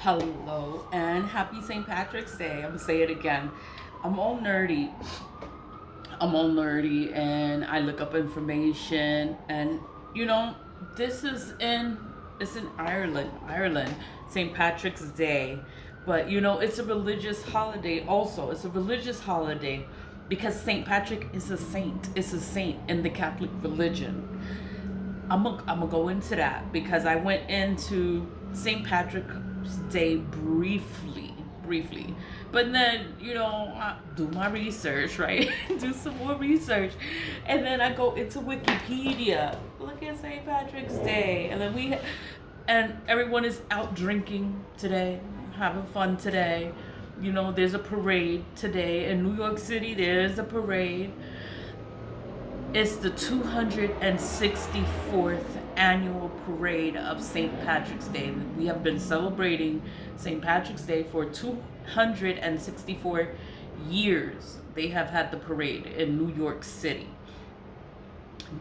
Hello and happy St. Patrick's Day. I'm gonna say it again. I'm all nerdy. I'm all nerdy and I look up information and you know, this is in it's in Ireland. Ireland, St. Patrick's Day. But it's a religious holiday also. It's a religious holiday because St. Patrick is a saint. It's a saint in the Catholic religion. I'm gonna go into that because I went into St. Patrick's Day briefly, but then I do my research, right? Do some more research, and then I go into Wikipedia, look at St. Patrick's Day, and then and everyone is out drinking today, having fun today. There's a parade today in New York City. There's a parade. It's the 264th annual parade of St. Patrick's Day. We have been celebrating St. Patrick's Day for 264 years. They have had the parade in New York City.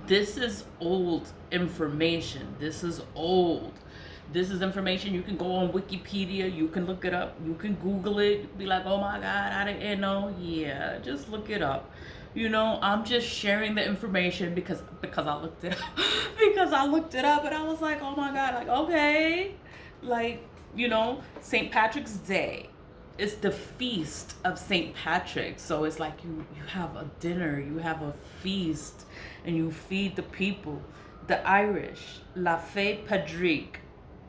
This is old information. This is old. This is information you can go on Wikipedia, you can look it up, you can Google it, you can be like, oh my God, I didn't know. Yeah, just look it up. I'm just sharing the information because I looked it up. Because I looked it up and I was like, oh my God, like, okay. Like, St. Patrick's Day is the feast of St. Patrick. So it's like you have a dinner, you have a feast, and you feed the people. The Irish, La Fête Padrique.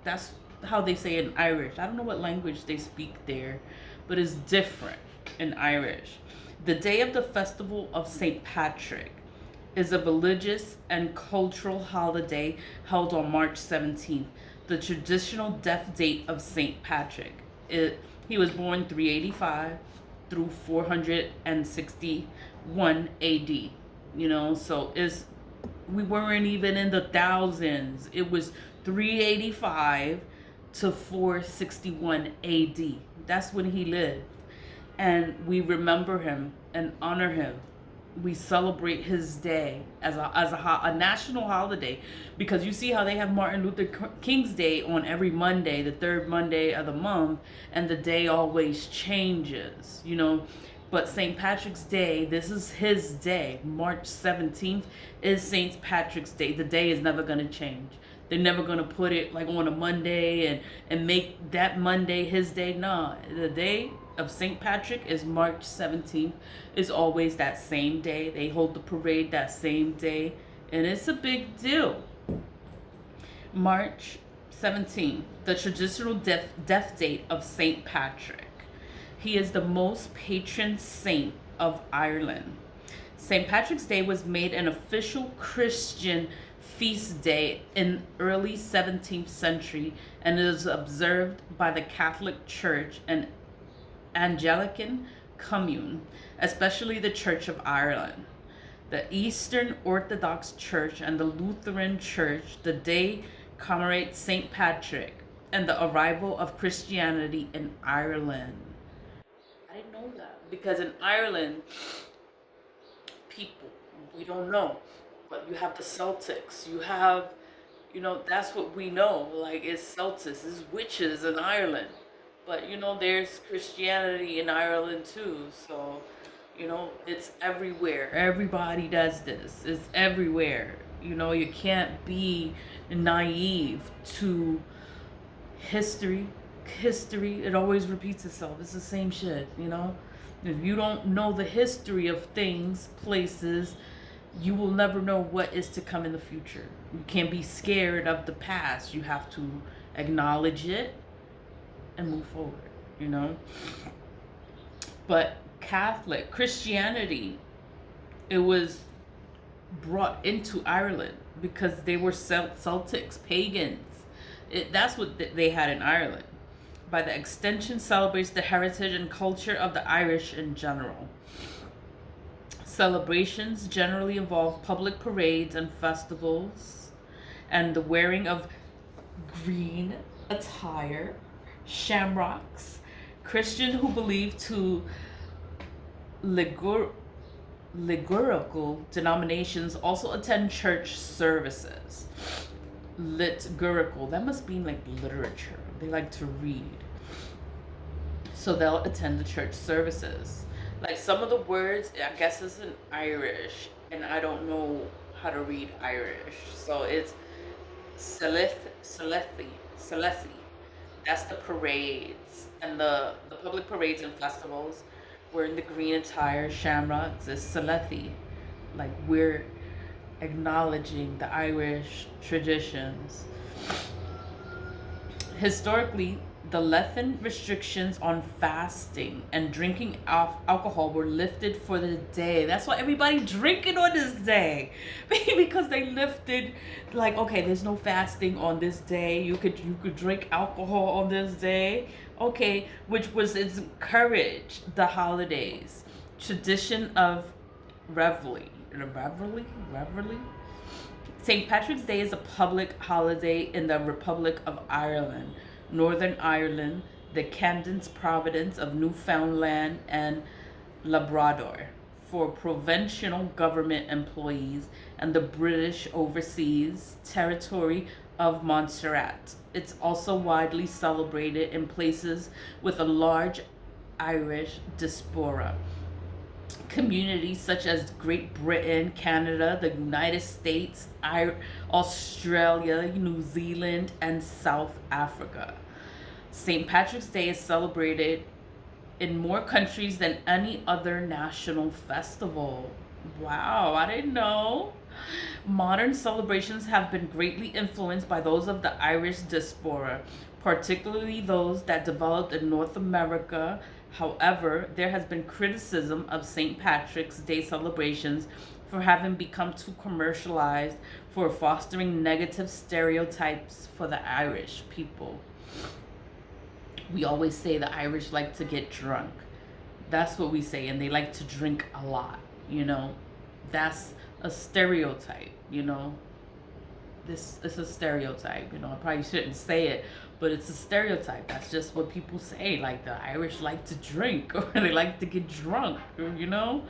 That's how they say it in Irish. I don't know what language they speak there, but it's different in Irish. The day of the festival of St. Patrick is a religious and cultural holiday held on March 17th, the traditional death date of St. Patrick. He was born 385 through 461 AD. So we weren't even in the thousands. It was 385 to 461 AD. That's when he lived. And we remember him and honor him. We celebrate his day as a national holiday, because you see how they have Martin Luther King's Day on every Monday, the third Monday of the month, and the day always changes, But St. Patrick's Day, this is his day. March 17th is St. Patrick's Day. The day is never going to change. They're never going to put it like on a Monday and make that Monday his day. No, the day of St. Patrick is March 17th. It's always that same day. They hold the parade that same day. And it's a big deal. March 17th, the traditional death date of St. Patrick. He is the most patron saint of Ireland. St. Patrick's Day was made an official Christian feast day in early 17th century and is observed by the Catholic Church and Anglican Commune, especially the Church of Ireland. The Eastern Orthodox Church and the Lutheran Church, the day commemorates St. Patrick and the arrival of Christianity in Ireland. I didn't know that because in Ireland, people, we don't know, but you have the Celtics. You have, that's what we know. Like, it's Celtics, it's witches in Ireland. But, there's Christianity in Ireland too. So, it's everywhere. Everybody does this. It's everywhere. You can't be naive to history. History, it always repeats itself. It's the same shit, If you don't know the history of things, places, you will never know what is to come in the future. You can't be scared of the past. You have to acknowledge it and move forward, But Catholic Christianity, it was brought into Ireland because they were Celtics, pagans. That's what they had in Ireland. By the extension, celebrates the heritage and culture of the Irish in general. Celebrations generally involve public parades and festivals and the wearing of green attire, shamrocks. Christians who believe to liturgical denominations also attend church services. Liturgical, that must mean like literature. They like to read. So they'll attend the church services. Like some of the words, I guess is in Irish, and I don't know how to read Irish. So it's Selethi. That's the parades and the public parades and festivals. We're in the green attire, shamrocks. It's Selethi. Like we're acknowledging the Irish traditions. Historically, the Lethan restrictions on fasting and drinking alcohol were lifted for the day. That's why everybody drinking on this day, because they lifted, like, okay, there's no fasting on this day. You could drink alcohol on this day, okay, which was encouraged the holidays, tradition of revelry. St. Patrick's Day is a public holiday in the Republic of Ireland, Northern Ireland, the Camden's Province of Newfoundland and Labrador, for provincial government employees and the British Overseas Territory of Montserrat. It's also widely celebrated in places with a large Irish diaspora. Communities such as Great Britain, Canada, the United States, Australia, New Zealand, and South Africa. St. Patrick's Day is celebrated in more countries than any other national festival. Wow, I didn't know. Modern celebrations have been greatly influenced by those of the Irish diaspora, particularly those that developed in North America. However, there has been criticism of St. Patrick's Day celebrations for having become too commercialized, for fostering negative stereotypes for the Irish people. We always say the Irish like to get drunk. That's what we say, and they like to drink a lot, you know. That's a stereotype, you know. This is a stereotype, you know. I probably shouldn't say it, but it's a stereotype. That's just what people say. Like the Irish like to drink or they like to get drunk, you know.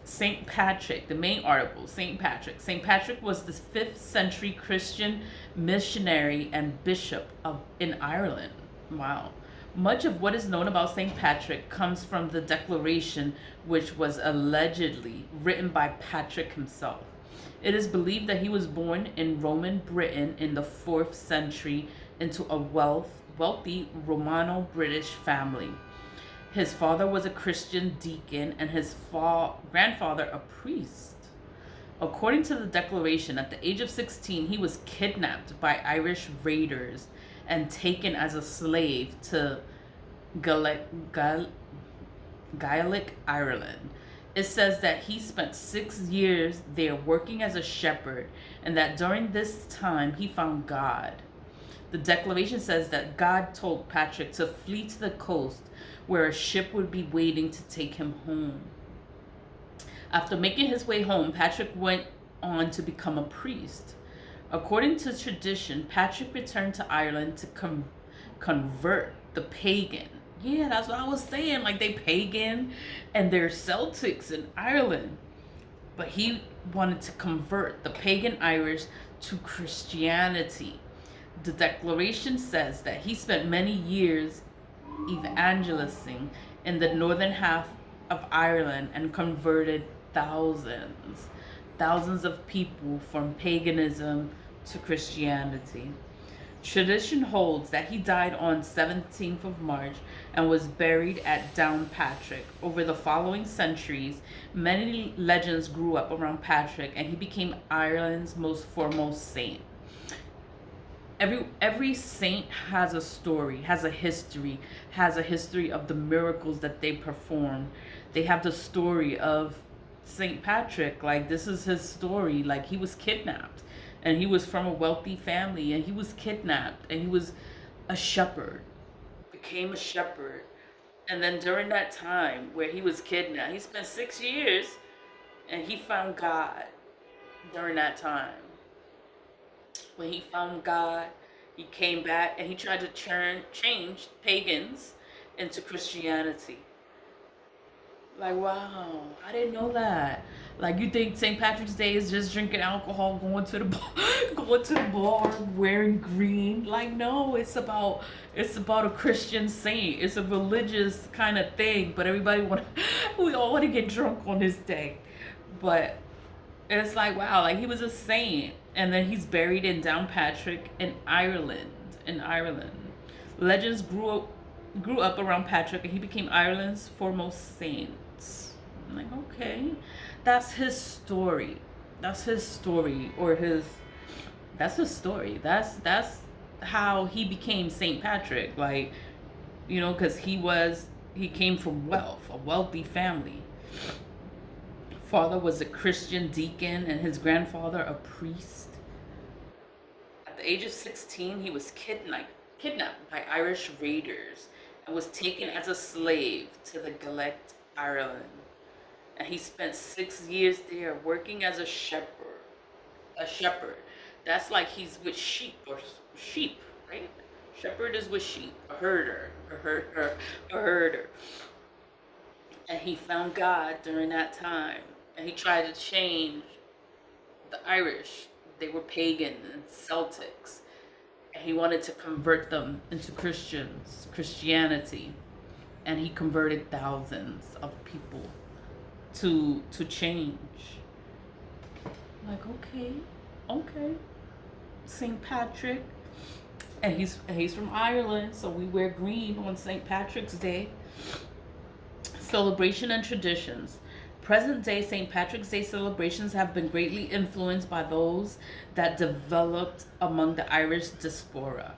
Saint Patrick, the main article, Saint Patrick. Saint Patrick was the 5th century Christian missionary and bishop in Ireland. Wow. Much of what is known about St. Patrick comes from the declaration, which was allegedly written by Patrick himself. It is believed that he was born in Roman Britain in the 4th century into a wealthy Romano British family. His father was a Christian deacon and his grandfather a priest. According to the declaration, at the age of 16, he was kidnapped by Irish raiders and taken as a slave to Gaelic Ireland. It says that he spent 6 years there working as a shepherd, and that during this time he found God. The declaration says that God told Patrick to flee to the coast where a ship would be waiting to take him home. After making his way home, Patrick went on to become a priest. According to tradition, Patrick returned to Ireland to convert the pagan. Yeah, that's what I was saying. Like they pagan and they're Celtics in Ireland. But he wanted to convert the pagan Irish to Christianity. The declaration says that he spent many years evangelizing in the northern half of Ireland and converted thousands of people from paganism to Christianity. Tradition holds that he died on 17th of March and was buried at Downpatrick. Over the following centuries, many legends grew up around Patrick and he became Ireland's most foremost saint. Every saint has a story, has a history of the miracles that they performed. They have the story of Saint Patrick. Like this is his story. Like he was kidnapped, and he was from a wealthy family, and he was kidnapped, and he was a shepherd, became a shepherd, and then during that time where he was kidnapped, he spent 6 years, and he found God during that time. When he found God, he came back and he tried to change pagans into Christianity. Like, wow, I didn't know that. Like, you think St. Patrick's Day is just drinking alcohol, going to the bar, going to the bar, wearing green? Like, no, it's about a Christian saint. It's a religious kind of thing. But everybody want, we all want to get drunk on this day. But it's like, wow, like he was a saint, and then he's buried in Downpatrick in Ireland. In Ireland, legends grew up around Patrick, and he became Ireland's foremost saint. I'm like, okay, that's his story. That's his story, or his. That's his story. That's how he became Saint Patrick. Like, because he came from wealth, a wealthy family. Father was a Christian deacon, and his grandfather a priest. At the age of 16, he was kidnapped by Irish raiders and was taken as a slave to the Gaelic Ireland. And he spent 6 years there working as a shepherd. A shepherd. That's like he's with sheep, or sheep, right? Shepherd is with sheep. A herder. A herder. And he found God during that time. And he tried to change the Irish. They were pagan and Celtics. And he wanted to convert them into Christianity. And he converted thousands of people to change. Like, okay, St. Patrick, and he's from Ireland, so we wear green on St. Patrick's Day. Celebration and traditions. Present day St. Patrick's Day celebrations have been greatly influenced by those that developed among the Irish diaspora,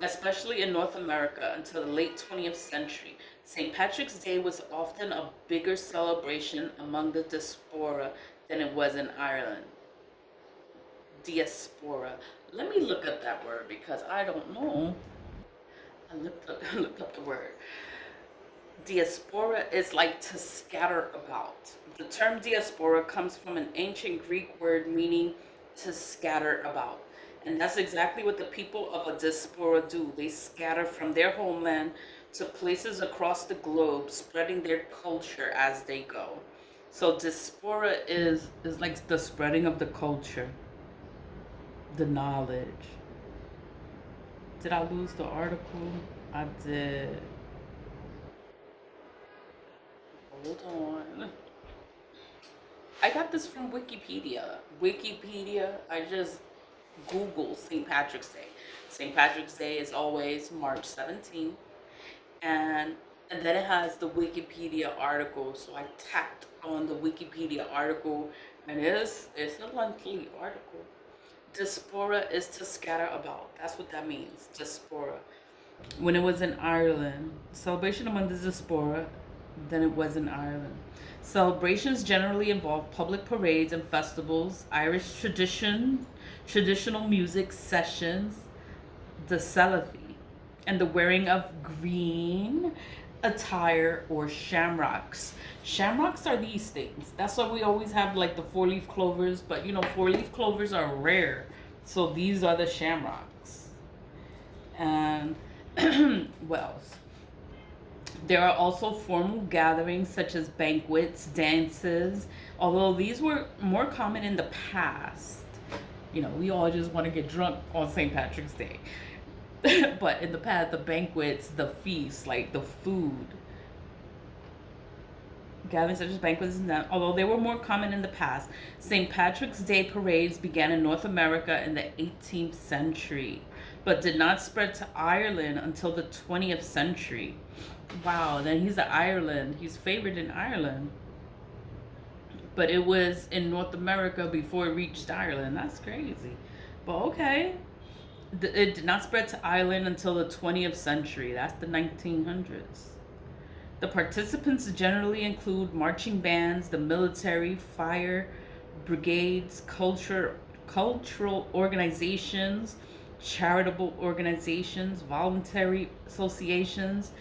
especially in North America until the late 20th century. St. Patrick's Day was often a bigger celebration among the diaspora than it was in Ireland. Diaspora. Let me look up that word because I don't know. I looked up the word. Diaspora is like to scatter about. The term diaspora comes from an ancient Greek word meaning to scatter about. And that's exactly what the people of a diaspora do. They scatter from their homeland to places across the globe, spreading their culture as they go. So diaspora is like the spreading of the culture, the knowledge. Did I lose the article? I did. Hold on. I got this from Wikipedia. I just Google St. Patrick's Day. St. Patrick's Day is always March 17th. And then it has the Wikipedia article. So I tapped on the Wikipedia article, and it's a lengthy article. Diaspora is to scatter about. That's what that means. Diaspora. When it was in Ireland, celebration among the diaspora than it was in Ireland. Celebrations generally involve public parades and festivals, Irish traditional music sessions, the Salafi, and the wearing of green attire or shamrocks. Shamrocks are these things. That's why we always have like the four-leaf clovers, but four-leaf clovers are rare. So these are the shamrocks. And what else? There are also formal gatherings such as banquets, dances, although these were more common in the past. We all just want to get drunk on St. Patrick's Day. But in the past, the banquets, the feasts, like the food, gatherings such as banquets and that, although they were more common in the past, St. Patrick's Day parades began in North America in the 18th century, but did not spread to Ireland until the 20th century. Wow, then he's in Ireland. He's favored in Ireland. But it was in North America before it reached Ireland. That's crazy. But okay. It did not spread to Ireland until the 20th century. That's the 1900s. The participants generally include marching bands, the military, fire brigades, cultural organizations, charitable organizations, voluntary associations,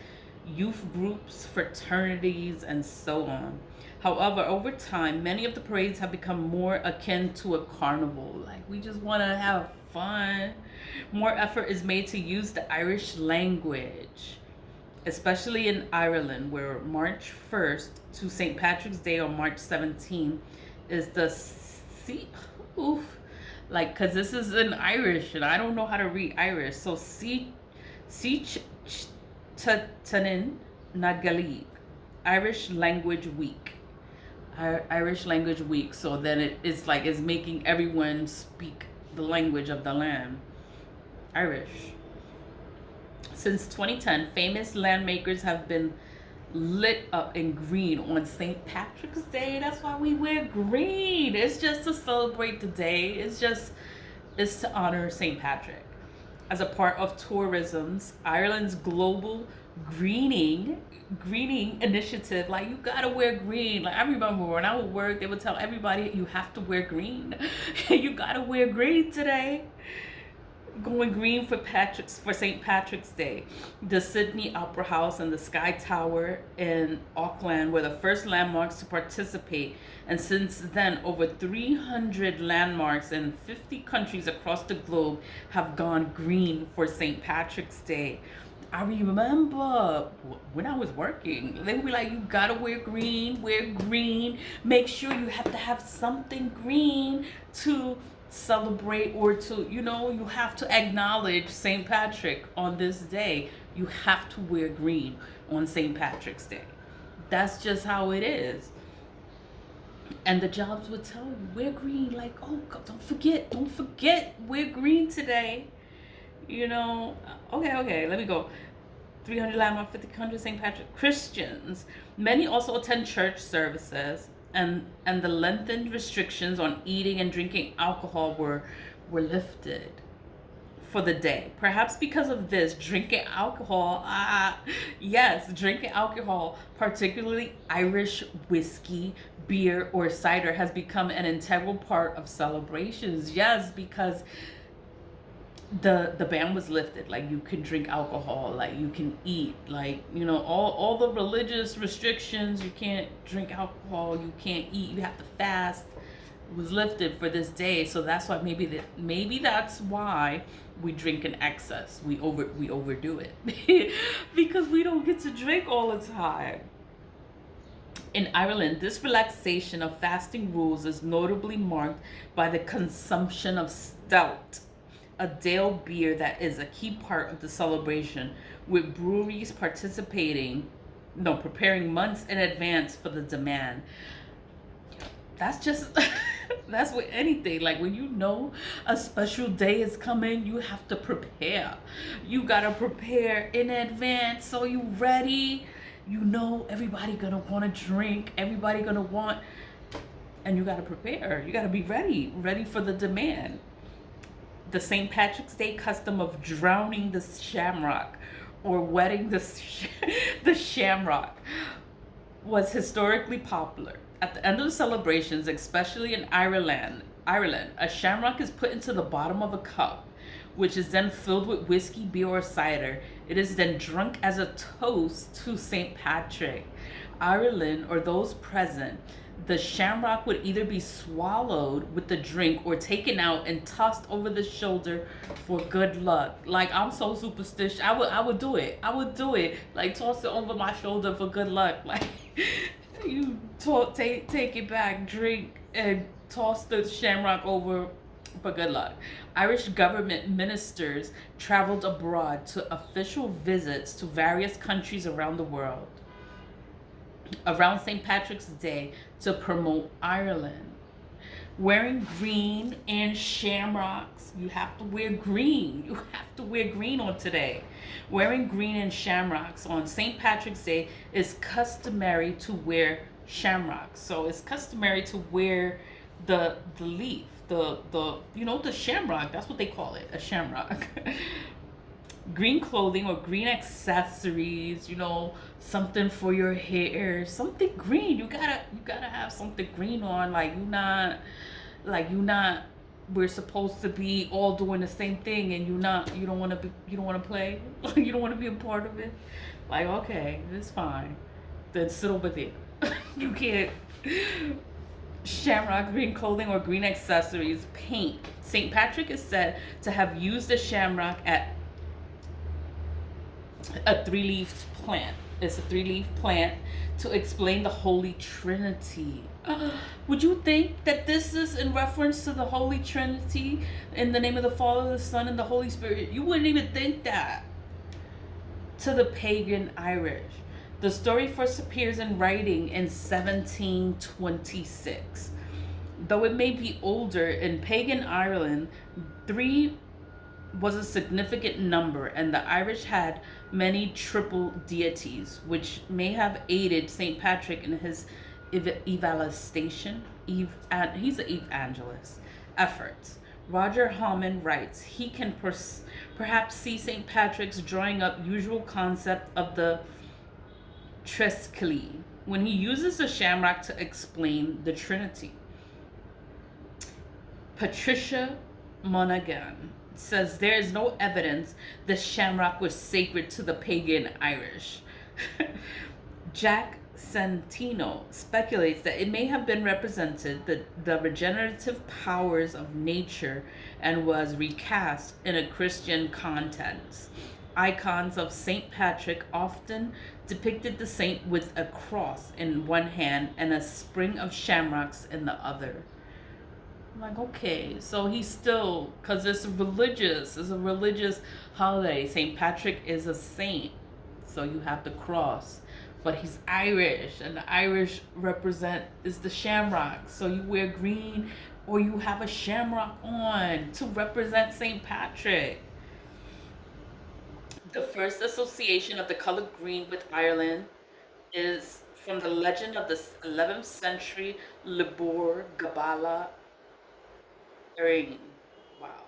youth groups, fraternities, and so on. However, over time, many of the parades have become more akin to a carnival. Like, we just want to have fun. More effort is made to use the Irish language. especially in Ireland, where March 1st to St. Patrick's Day on March 17th is the oof, like, because this is in Irish and I don't know how to read Irish. So, Tanin na Gaeilge, Irish Language Week. Irish Language Week. So then it's like it's making everyone speak the language of the land, Irish. Since 2010, famous landmakers have been lit up in green on St. Patrick's Day. That's why we wear green. It's just to celebrate the day. It's to honor St. Patrick. As a part of tourism's Ireland's global greening initiative, like you gotta wear green. Like I remember when I would work, they would tell everybody you have to wear green. You gotta wear green today. Going green for St. Patrick's Day. The Sydney Opera House and the Sky Tower in Auckland were the first landmarks to participate, and since then over 300 landmarks in 50 countries across the globe have gone green for St. Patrick's Day. I remember when I was working, they would be like, you gotta wear green, make sure you have to have something green to celebrate, or to, you have to acknowledge St. Patrick on this day. You have to wear green on St. Patrick's Day. That's just how it is. And the jobs would tell you, wear green, like, oh, don't forget, wear green today. Okay, let me go. 300 landmark, 50 countries, St. Patrick. Christians. Many also attend church services, and the lengthened restrictions on eating and drinking alcohol were lifted for the day. Perhaps because of this, drinking alcohol, particularly Irish whiskey, beer, or cider, has become an integral part of celebrations. Yes, because the ban was lifted. Like, you can drink alcohol, like you can eat, like, all the religious restrictions. You can't drink alcohol, you can't eat, you have to fast, was lifted for this day. So that's why maybe that's why we drink in excess. We overdo it because we don't get to drink all the time. In Ireland, this relaxation of fasting rules is notably marked by the consumption of stout, a Dale beer that is a key part of the celebration, with breweries preparing months in advance for the demand. That's just, that's with anything. Like, when a special day is coming, you have to prepare. You gotta prepare in advance, so you ready. Everybody gonna want to drink. Everybody gonna want, and you gotta prepare. You gotta be ready for the demand. The St. Patrick's Day custom of drowning the shamrock or wetting the shamrock was historically popular. At the end of the celebrations, especially in Ireland, a shamrock is put into the bottom of a cup, which is then filled with whiskey, beer, or cider. It is then drunk as a toast to St. Patrick. Ireland, or those present, the shamrock would either be swallowed with the drink or taken out and tossed over the shoulder for good luck. Like, I'm so superstitious. I would do it. Like, toss it over my shoulder for good luck. Like, you take it back, drink, and toss the shamrock over for good luck. Irish government ministers traveled abroad to official visits to various countries around the world around St. Patrick's Day to promote Ireland. Wearing green and shamrocks. You have to wear green. You have to wear green on today. Wearing green and shamrocks on St. Patrick's Day is customary to wear shamrocks. So it's customary to wear the leaf, the shamrock. That's what they call it, a shamrock. Green clothing or green accessories, something for your hair, something green. You gotta have something green on. We're supposed to be all doing the same thing, and you don't want to play. You don't want to be a part of it. Like, okay, it's fine. Then sit over there. You can't. Shamrock, green clothing or green accessories. Paint. St. Patrick is said to have used the shamrock A three-leaf plant. It's a three-leaf plant to explain the Holy Trinity. Would you think that this is in reference to the Holy Trinity in the name of the Father, the Son, and the Holy Spirit? You wouldn't even think that. To the pagan Irish. The story first appears in writing in 1726. Though it may be older, in pagan Ireland, three was a significant number, and the Irish had many triple deities, which may have aided St. Patrick in his evangelization. He's an evangelist efforts. Roger Hallman writes he can perhaps see St. Patrick's drawing up usual concept of the Trescli when he uses the shamrock to explain the Trinity. Patricia Monaghan says there is no evidence the shamrock was sacred to the pagan Irish. Jack Santino speculates that it may have been represented the regenerative powers of nature and was recast in a Christian context. Icons of St. Patrick often depicted the saint with a cross in one hand and a spring of shamrocks in the other. I'm like, okay, so he's still, because it's a religious holiday. St. Patrick is a saint, so you have the cross. But he's Irish, and the Irish represent is the shamrock. So you wear green, or you have a shamrock on to represent St. Patrick. The first association of the color green with Ireland is from the legend of the 11th century Libor Gabala Erin. Wow.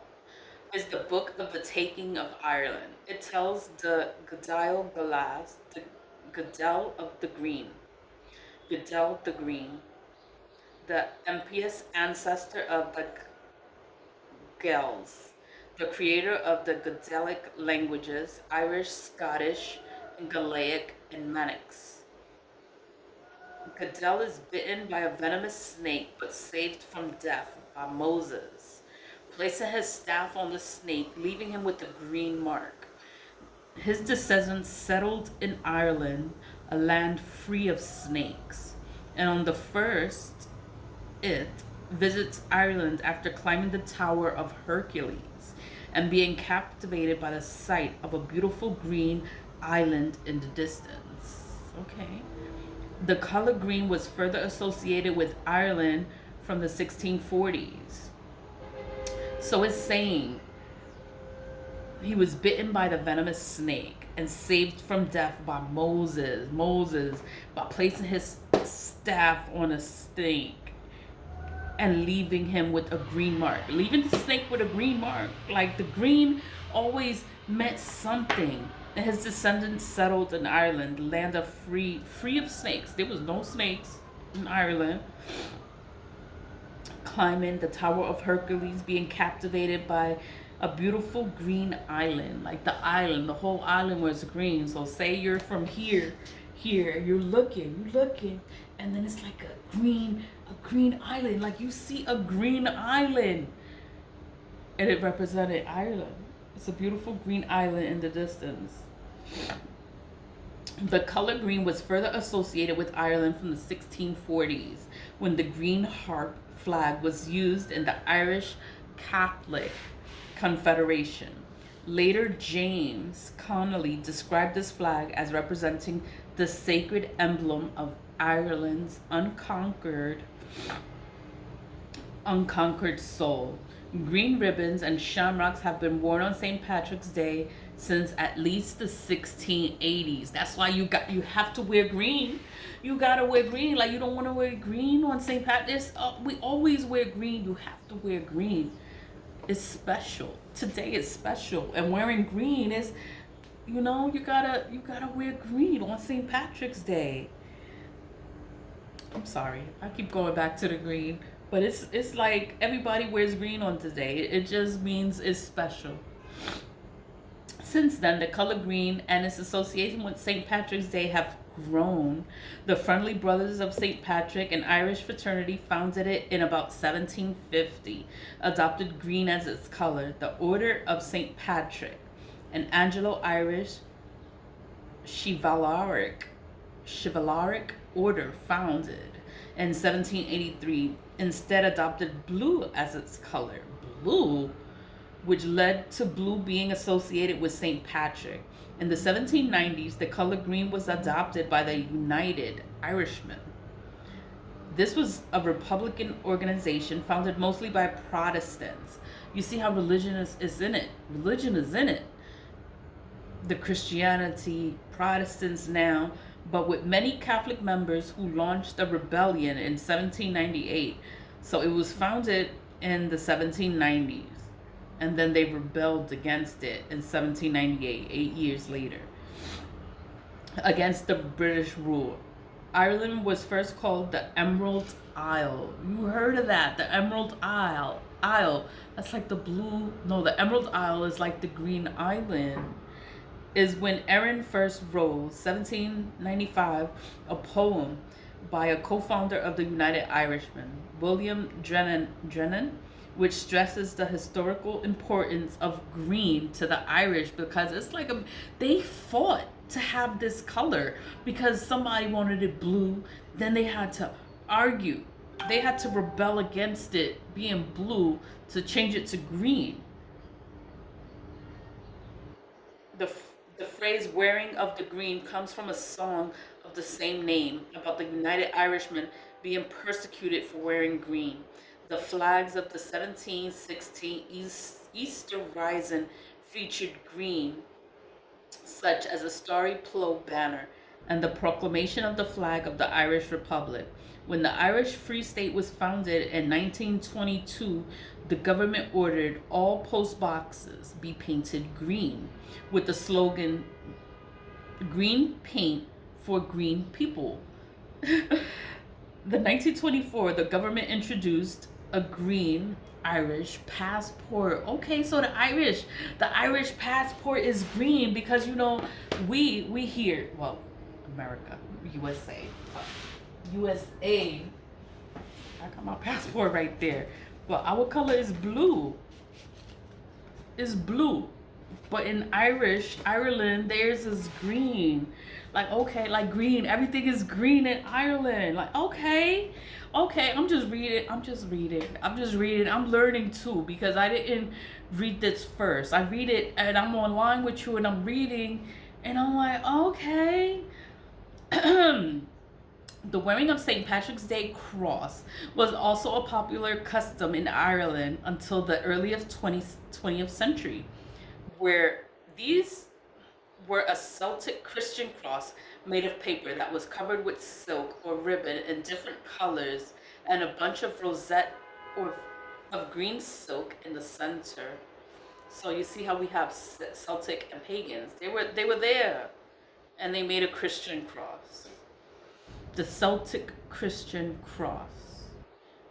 Is the book of the taking of Ireland. It tells the Gadel Galas, the Gadel of the Green, Gadel the Green, the impious ancestor of the Gaels, the creator of the Gaelic languages, Irish, Scottish, and Gaelic, and Manx. Gadel is bitten by a venomous snake but saved from death by Moses, placing his staff on the snake, leaving him with a green mark. His descendants settled in Ireland, a land free of snakes. And on the first, it visits Ireland after climbing the Tower of Hercules and being captivated by the sight of a beautiful green island in the distance. Okay. The color green was further associated with Ireland from the 1640s. So it's saying he was bitten by the venomous snake and saved from death by Moses. Moses, by placing his staff on a snake and leaving him with a green mark. Leaving the snake with a green mark. Like the green always meant something. And his descendants settled in Ireland, land of free of snakes. There was no snakes in Ireland. Climbing the Tower of Hercules, being captivated by a beautiful green island. Like the island, the whole island was green. So say you're from here, you're looking, and then it's like a green island. Like you see a green island. And it represented Ireland. It's a beautiful green island in the distance. The color green was further associated with Ireland from the 1640s, when the green harp flag was used in the Irish Catholic Confederation. Later, James Connolly described this flag as representing the sacred emblem of Ireland's unconquered soul. Green ribbons and shamrocks have been worn on St. Patrick's Day since at least the 1680s. That's why you have to wear green. You gotta wear green. Like you don't want to wear green on St. Patrick's. We always wear green. You have to wear green. It's special. Today is special, and wearing green is, you gotta wear green on St. Patrick's Day. I'm sorry, I keep going back to the green, but it's like everybody wears green on today. It just means it's special. Since then, the color green and its association with St. Patrick's Day have grown. The Friendly Brothers of St. Patrick, an Irish fraternity, founded it in about 1750, adopted green as its color. The Order of St. Patrick, an Anglo-Irish chivalric chivalric order founded in 1783 instead adopted blue as its color. Blue, which led to blue being associated with St. Patrick. In the 1790s, the color green was adopted by the United Irishmen. This was a Republican organization founded mostly by Protestants. You see how religion is in it. Religion is in it. The Christianity, Protestants now, but with many Catholic members who launched a rebellion in 1798. So it was founded in the 1790s, and then they rebelled against it in 1798, 8 years later, against the British rule. Ireland was first called the Emerald Isle. You heard of that? The Emerald Isle. Isle. That's like the blue. No, the Emerald Isle is like the Green Island. Is when Erin first wrote, 1795, a poem by a co-founder of the United Irishmen, William Drennan, which stresses the historical importance of green to the Irish, because it's like they fought to have this color because somebody wanted it blue. Then they had to argue. They had to rebel against it being blue to change it to green. The the phrase wearing of the green comes from a song of the same name about the United Irishmen being persecuted for wearing green. The flags of the 1716 Easter Rising featured green, such as a starry plough banner and the proclamation of the flag of the Irish Republic. When the Irish Free State was founded in 1922, the government ordered all post boxes be painted green with the slogan, "Green paint for green people." The 1924, the government introduced a green Irish passport. Okay, so the Irish passport is green because we here, well, America, USA, USA. I got my passport right there, but our color is blue. Is blue, but in Ireland, theirs is green. Like, okay, like green. Everything is green in Ireland. Like, okay, I'm just reading. I'm learning too because I didn't read this first. I read it and I'm online with you and I'm reading, and I'm like, okay. The wearing of St. Patrick's Day cross was also a popular custom in Ireland until the earliest 20th century, where these were a Celtic Christian cross made of paper that was covered with silk or ribbon in different colors and a bunch of rosette or of green silk in the center. So you see how we have Celtic and pagans. They were there, and they made a Christian cross, the Celtic Christian cross,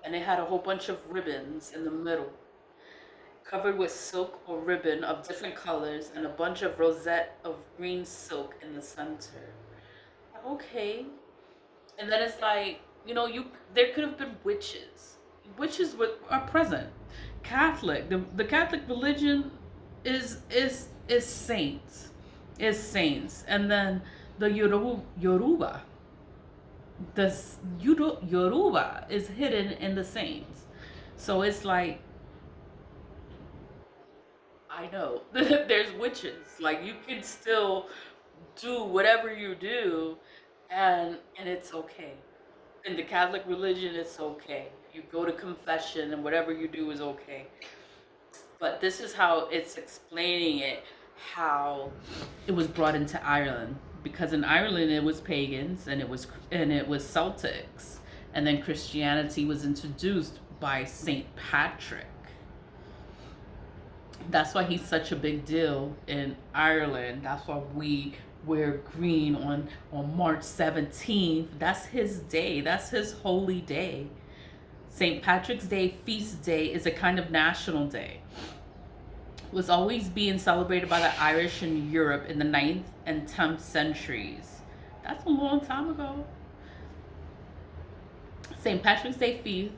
and it had a whole bunch of ribbons in the middle, covered with silk or ribbon of different colors, and a bunch of rosette of green silk in the center. Okay, and then it's like, you there could have been witches. Witches are present. Catholic, the Catholic religion is saints, and then the Yoruba. The Yoruba is hidden in the saints. So it's like, I know there's witches. Like, you can still do whatever you do, and it's okay. In the Catholic religion, it's okay. You go to confession, and whatever you do is okay. But this is how it's explaining it, how it was brought into Ireland, because in Ireland it was pagans and it was Celtics, and then Christianity was introduced by Saint Patrick. That's why he's such a big deal in Ireland. That's why we wear green on March 17th. That's his day. That's his holy day. St. Patrick's Day feast day is a kind of national day. It was always being celebrated by the Irish in Europe in the 9th and 10th centuries. That's a long time ago. St. Patrick's Day feast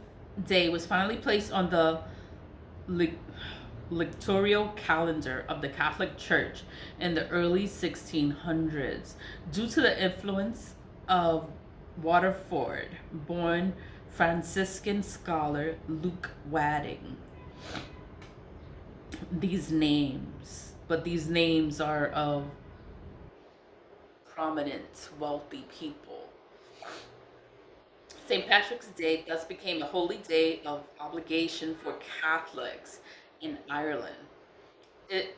day was finally placed on the liturgical calendar of the Catholic Church in the early 1600s due to the influence of Waterford born Franciscan scholar Luke Wadding. These names are of prominent, wealthy people. St. Patrick's Day thus became a holy day of obligation for Catholics in Ireland. It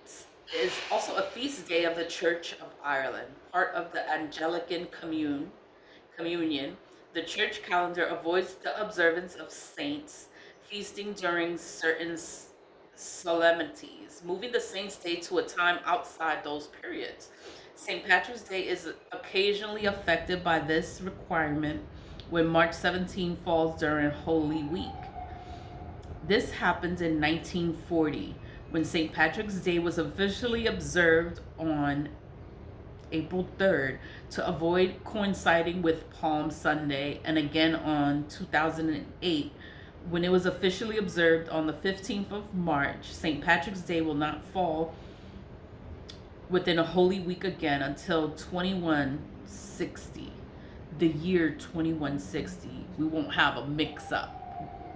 is also a feast day of the Church of Ireland, part of the Anglican communion. The church calendar avoids the observance of saints feasting during certain solemnities, moving the saints' day to a time outside those periods. St. Patrick's Day is occasionally affected by this requirement when March 17 falls during Holy Week. This happened in 1940 when St. Patrick's Day was officially observed on April 3rd to avoid coinciding with Palm Sunday, and again on 2008 when it was officially observed on the 15th of March. St. Patrick's Day will not fall within a Holy Week again until 2160. The year 2160. We won't have a mix up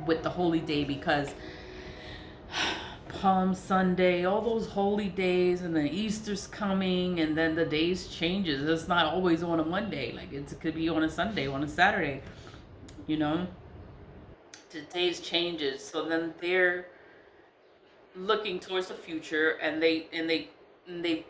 with the holy day because Palm Sunday, all those holy days, and then Easter's coming, and then the days changes. It's not always on a Monday. Like it could be on a Sunday, on a Saturday. You know, the days changes. So then they're looking towards the future, and they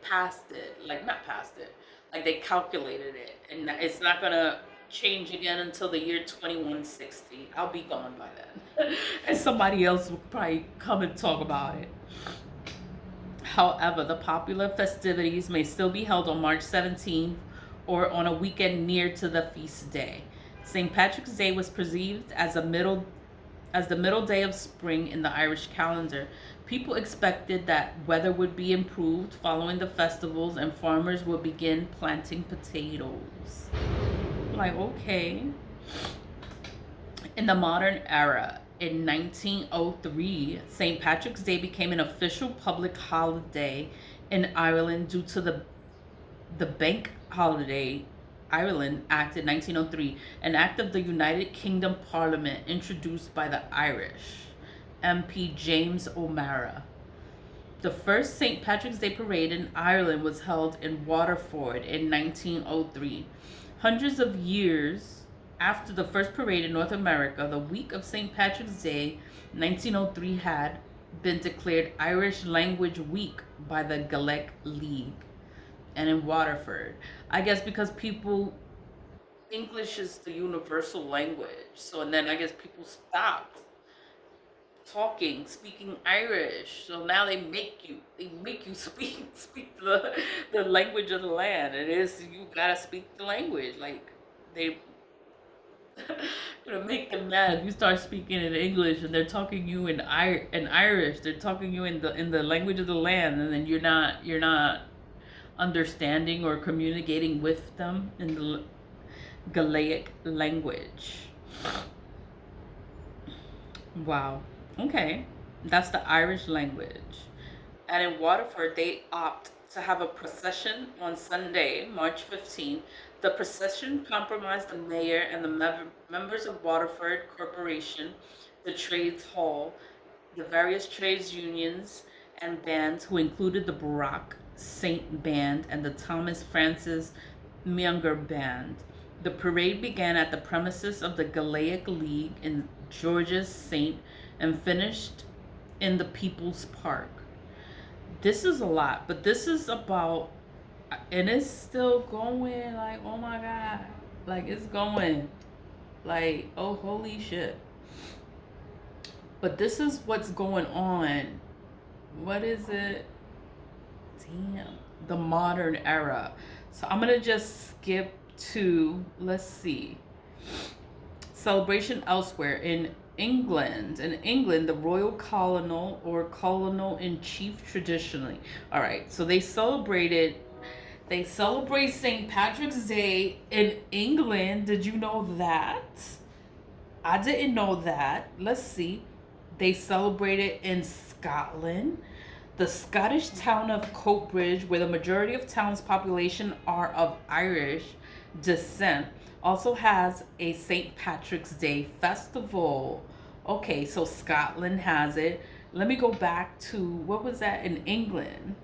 passed it, like not passed it, like they calculated it, and it's not gonna change again until the year 2160. I'll be gone by then. And somebody else will probably come and talk about it. However, the popular festivities may still be held on March 17th or on a weekend near to the feast day. St. Patrick's Day was perceived as the middle day of spring in the Irish calendar. People expected that weather would be improved following the festivals and farmers would begin planting potatoes. Like, okay. In the modern era, in 1903, St. Patrick's Day became an official public holiday in Ireland due to the Bank Holiday Ireland Act in 1903, an act of the United Kingdom Parliament introduced by the Irish MP James O'Mara. The first St. Patrick's Day parade in Ireland was held in Waterford in 1903. Hundreds of years after the first parade in North America, the week of St. Patrick's Day 1903 had been declared Irish Language Week by the Gaelic League. And in Waterford, I guess because English is the universal language. So, and then I guess people stopped speaking Irish. So now they make you speak the language of the land. It is, you gotta speak the language. Like they gonna make them mad if you start speaking in English and they're talking you in Irish. They're talking you in the language of the land, and then you're not understanding or communicating with them in the Gaelic language. Wow. Okay. That's the Irish language. And in Waterford, they opt to have a procession on Sunday, March 15th. The procession comprised the mayor and the members of Waterford Corporation, the Trades Hall, the various trades unions and bands, who included the Baroque Saint Band and the Thomas Francis Munger Band. The parade began at the premises of the Gaelic League in George's Saint and finished in the People's Park. This is a lot, but this is about, and it's still going, like, oh my God. Like, it's going. Like, oh, holy shit. But this is what's going on. What is it? Damn. The modern era. So I'm going to just skip to, let's see. Celebration elsewhere. In England, the royal colonel or colonel-in-chief traditionally. All right, so they celebrate St. Patrick's Day in England. Did you know that? I didn't know that. Let's see. They celebrate it in Scotland. The Scottish town of Coatbridge, where the majority of town's population are of Irish descent, also has a St. Patrick's Day festival. Okay, so Scotland has it. Let me go back to what was that in England?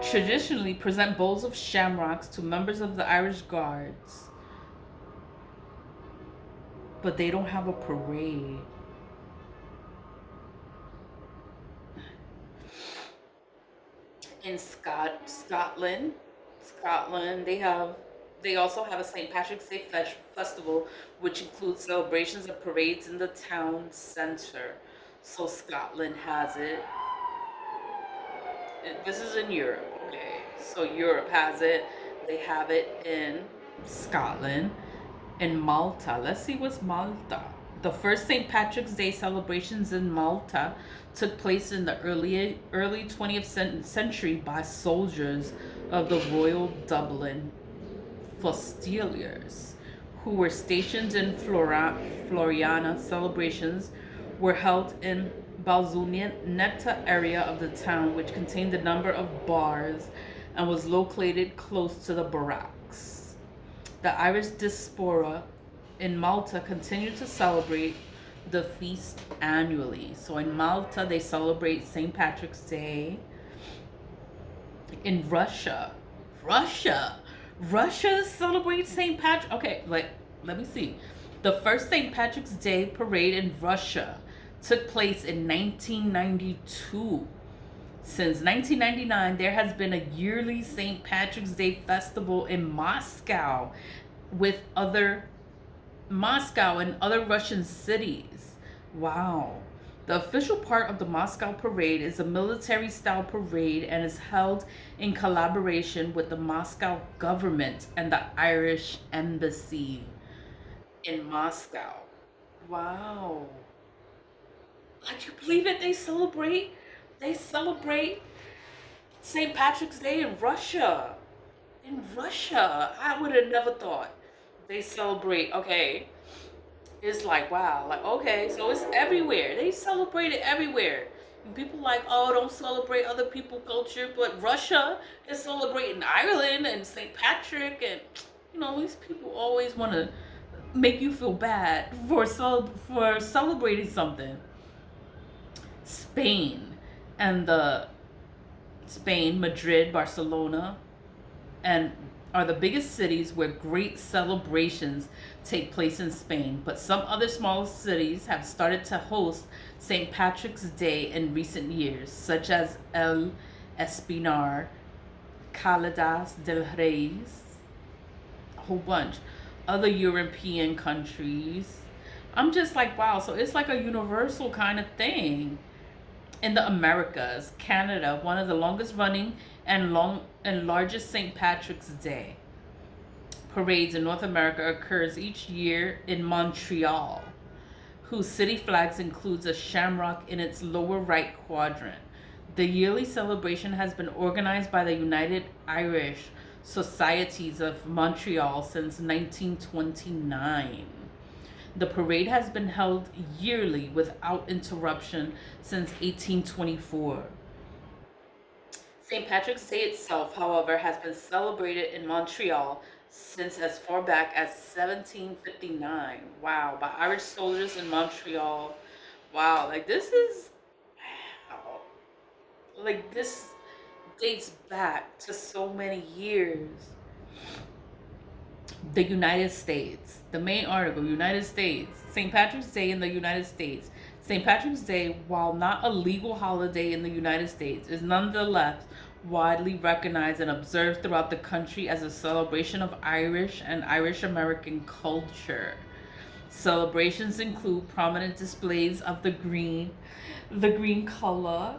Traditionally present bowls of shamrocks to members of the Irish Guards, but they don't have a parade. In Scotland, they also have a St. Patrick's Day festival, which includes celebrations and parades in the town center. So Scotland has it. This is in Europe, okay? So Europe has it. They have it in Scotland. In Malta, let's see what's Malta. The first St. Patrick's Day celebrations in Malta took place in the early 20th century by soldiers of the Royal Dublin Fusiliers, who were stationed in Floriana. Celebrations were held in Balzuneta area of the town, which contained a number of bars and was located close to the barracks. The Irish diaspora in Malta continued to celebrate the feast annually. So in Malta, they celebrate St. Patrick's Day. In Russia celebrates St. Patrick. Okay, let me see. The first St. Patrick's Day parade in Russia took place in 1992. Since 1999, there has been a yearly St. Patrick's Day festival in Moscow and other Russian cities. Wow. The official part of the Moscow parade is a military style parade and is held in collaboration with the Moscow government and the Irish embassy in Moscow. Wow. Like, you believe it? They celebrate St. Patrick's Day in Russia. In Russia. I would have never thought. They celebrate, okay. It's like, wow, like, okay, so it's everywhere. They celebrate it everywhere. And people like, oh, don't celebrate other people's culture, but Russia is celebrating Ireland and St. Patrick, and these people always want to make you feel bad for celebrating something. Spain and the Spain, Madrid, Barcelona, and are the biggest cities where great celebrations take place in Spain, but some other small cities have started to host St. Patrick's Day in recent years, such as El Espinar, Caldas del Reis, a whole bunch, other European countries. I'm just like, wow, so it's like a universal kind of thing. In the Americas, Canada, one of the longest running and largest St. Patrick's Day parades in North America occurs each year in Montreal, whose city flags includes a shamrock in its lower right quadrant. The yearly celebration has been organized by the United Irish Societies of Montreal since 1929. The parade has been held yearly without interruption since 1824. St. Patrick's Day itself, however, has been celebrated in Montreal since as far back as 1759. Wow, by Irish soldiers in Montreal. Wow, like this is, wow, like this dates back to so many years. The United States. The main article, United States. St. Patrick's Day in the United States. St. Patrick's Day, while not a legal holiday in the United States, is nonetheless widely recognized and observed throughout the country as a celebration of Irish and Irish American culture. Celebrations include prominent displays of the green color.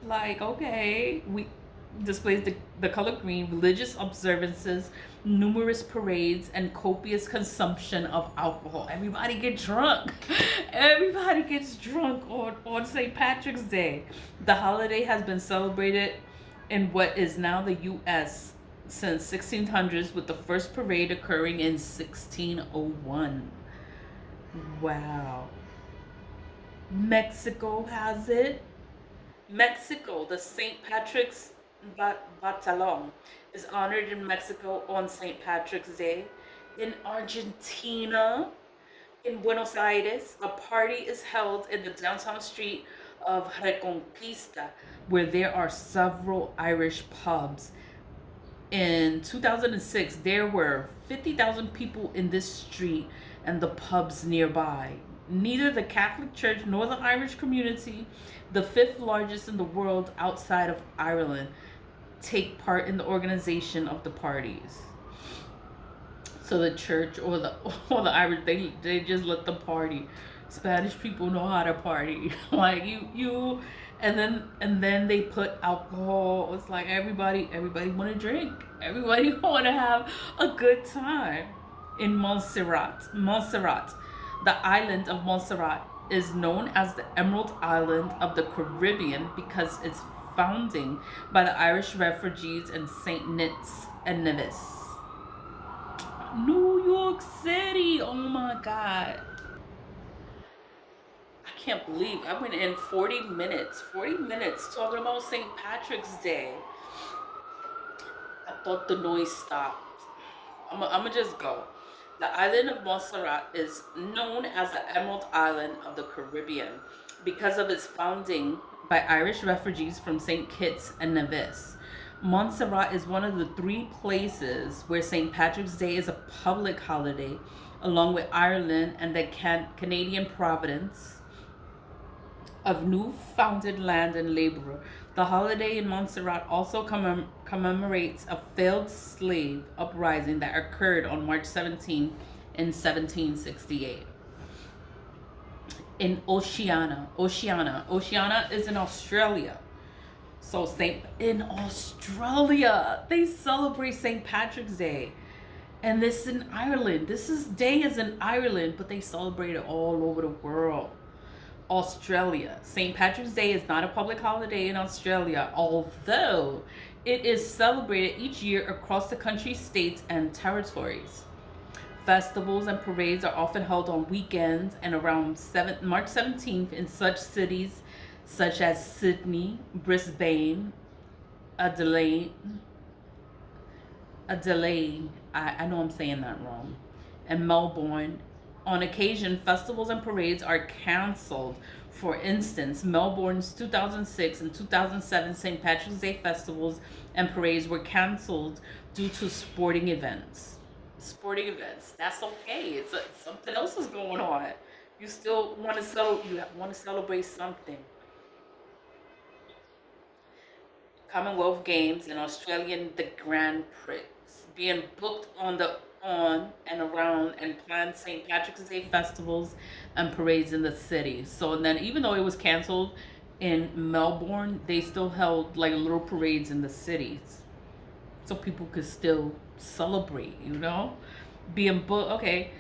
Like, okay, we displays the color green, religious observances, numerous parades, and copious consumption of alcohol. Everybody get drunk. Everybody gets drunk on St. Patrick's Day. The holiday has been celebrated in what is now the U.S. since 1600s, with the first parade occurring in 1601. Wow. Mexico has it. Mexico, the St. Patrick's Batalon is honored in Mexico on St. Patrick's Day. In Argentina, in Buenos Aires, a party is held in the downtown street of Reconquista, where there are several Irish pubs. In 2006, there were 50,000 people in this street and the pubs nearby. Neither the Catholic Church nor the Irish community, the fifth largest in the world outside of Ireland, take part in the organization of the parties. So the church or the or the Irish, they just let them party. Spanish people know how to party. Like and then they put alcohol. It's like everybody want to drink. Everybody want to have a good time. In Montserrat, the island of Montserrat is known as the Emerald Island of the Caribbean because its founding by the Irish refugees in Saint Kitts and Nevis. New York City. Oh my God. I can't believe I went in 40 minutes. 40 minutes talking about St. Patrick's Day. I thought the noise stopped. I'm just go. The island of Montserrat is known as the Emerald Island of the Caribbean because of its founding by Irish refugees from St. Kitts and Nevis. Montserrat is one of the three places where St. Patrick's Day is a public holiday, along with Ireland and the Canadian province of Newfoundland and Labrador. The holiday in Montserrat also commemorates a failed slave uprising that occurred on March 17 in 1768. In Oceania is in Australia. So in Australia, they celebrate St. Patrick's Day. And this in Ireland. Day is in Ireland, but they celebrate it all over the world. Australia. St. Patrick's Day is not a public holiday in Australia, although it is celebrated each year across the country's states and territories. Festivals and parades are often held on weekends and around March 17th in such cities such as Sydney, Brisbane, Adelaide, I know I'm saying that wrong, and Melbourne. On occasion, festivals and parades are cancelled. For instance, Melbourne's 2006 and 2007 St. Patrick's Day festivals and parades were cancelled due to sporting events. Sporting events, that's okay. Something else is going on. You still want to celebrate something. Commonwealth Games in Australian the Grand Prix being booked on and around and planned St. Patrick's Day festivals and parades in the city. So and then even though it was canceled in Melbourne, they still held like little parades in the cities. So people could still celebrate, Being booked okay.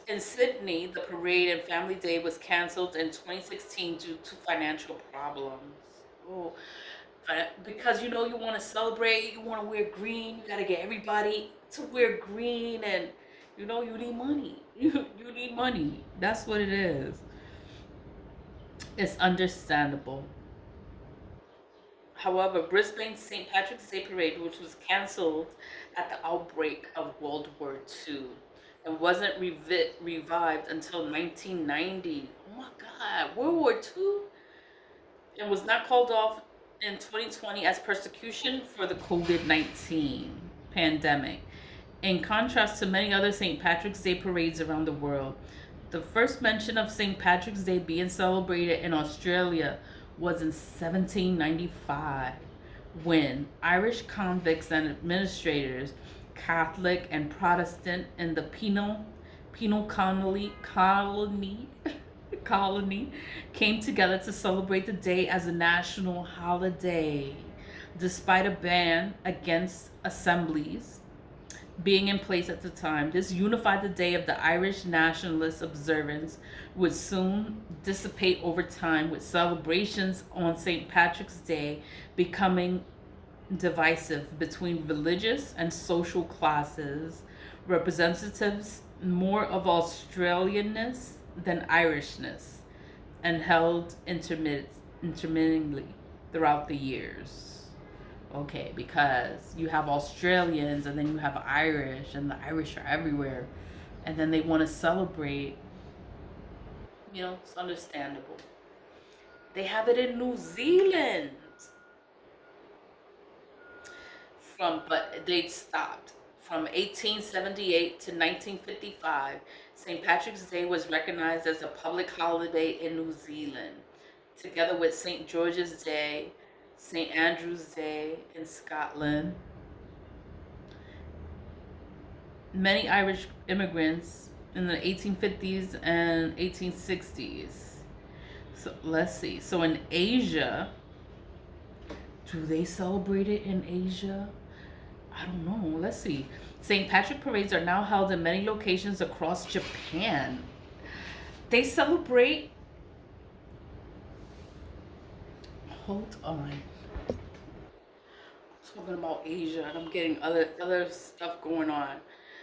In Sydney, the parade and family day was canceled in 2016 due to financial problems. Oh, because you want to celebrate, you want to wear green, you got to get everybody to wear green, and you need money. You need money. That's what it is. It's understandable. However, Brisbane's St. Patrick's Day parade, which was cancelled at the outbreak of World War II and wasn't revived until 1990. Oh my God, World War II? And was not called off in 2020 as persecution for the COVID-19 pandemic. In contrast to many other St. Patrick's Day parades around the world, the first mention of St. Patrick's Day being celebrated in Australia was in 1795 when Irish convicts and administrators, Catholic and Protestant, in the penal colony came together to celebrate the day as a national holiday. Despite a ban against assemblies being in place at the time, this unified the day of the Irish nationalist observance would soon dissipate over time, with celebrations on St. Patrick's Day becoming divisive between religious and social classes, representatives more of Australianness than Irishness. and held intermittently throughout the years. Okay, because you have Australians and then you have Irish, and the Irish are everywhere, and then they want to celebrate. It's understandable. They have it in New Zealand, but they stopped. From 1878 to 1955, St. Patrick's Day was recognized as a public holiday in New Zealand, together with St. George's Day, St. Andrew's Day in Scotland. Many Irish immigrants in the 1850s and 1860s. So let's see. So in Asia, do they celebrate it in Asia? I don't know. Let's see. St. Patrick parades are now held in many locations across Japan. They celebrate. Hold on. Talking about Asia, and I'm getting other stuff going on.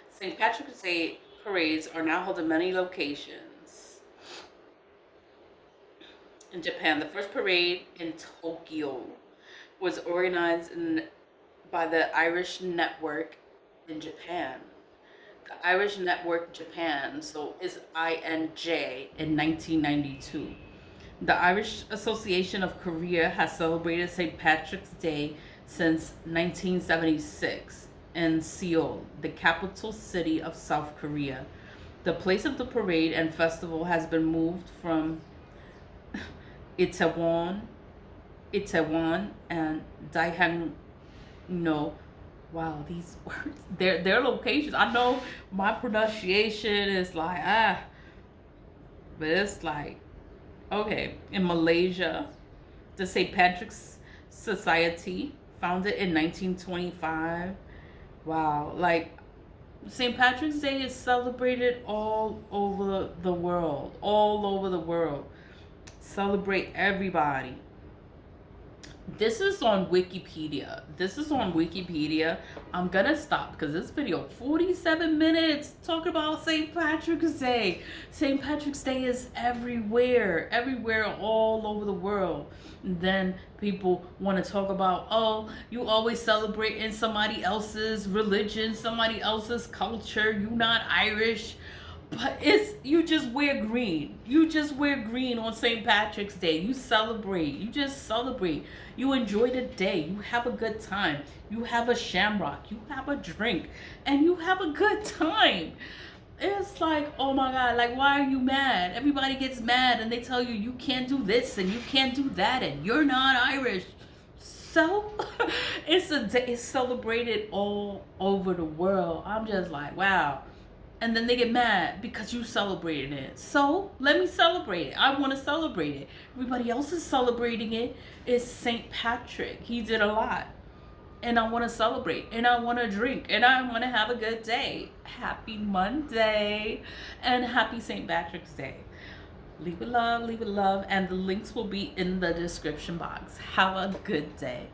St. Patrick's Day parades are now held in many locations in Japan. The first parade in Tokyo was organized by the Irish Network in Japan. The Irish Network Japan, so is INJ, in 1992. The Irish Association of Korea has celebrated St. Patrick's Day since 1976 in Seoul, the capital city of South Korea. The place of the parade and festival has been moved from Itaewon, and Daehan. Wow, these words, their locations. I know my pronunciation is like but it's like okay. In Malaysia, the St. Patrick's Society, founded in 1925. Wow, like St. Patrick's Day is celebrated all over the world. All over the world. Celebrate everybody. This is on Wikipedia. I'm gonna stop because this video 47 minutes talking about St. Patrick's Day. St. Patrick's Day is everywhere, all over the world. And then people want to talk about, oh, you always celebrate in somebody else's religion, somebody else's culture. You not Irish. But you just wear green. You just wear green on St. Patrick's Day. You celebrate. You just celebrate. You enjoy the day. You have a good time. You have a shamrock. You have a drink. And you have a good time. It's like, oh my God, like, why are you mad? Everybody gets mad and they tell you you can't do this and you can't do that and you're not Irish. So it's celebrated all over the world. I'm just like, wow. And then they get mad because you celebrated it. So let me celebrate it. I want to celebrate it. Everybody else is celebrating it. It's St. Patrick. He did a lot. And I want to celebrate. And I want to drink. And I want to have a good day. Happy Monday. And happy St. Patrick's Day. Leave it love. And the links will be in the description box. Have a good day.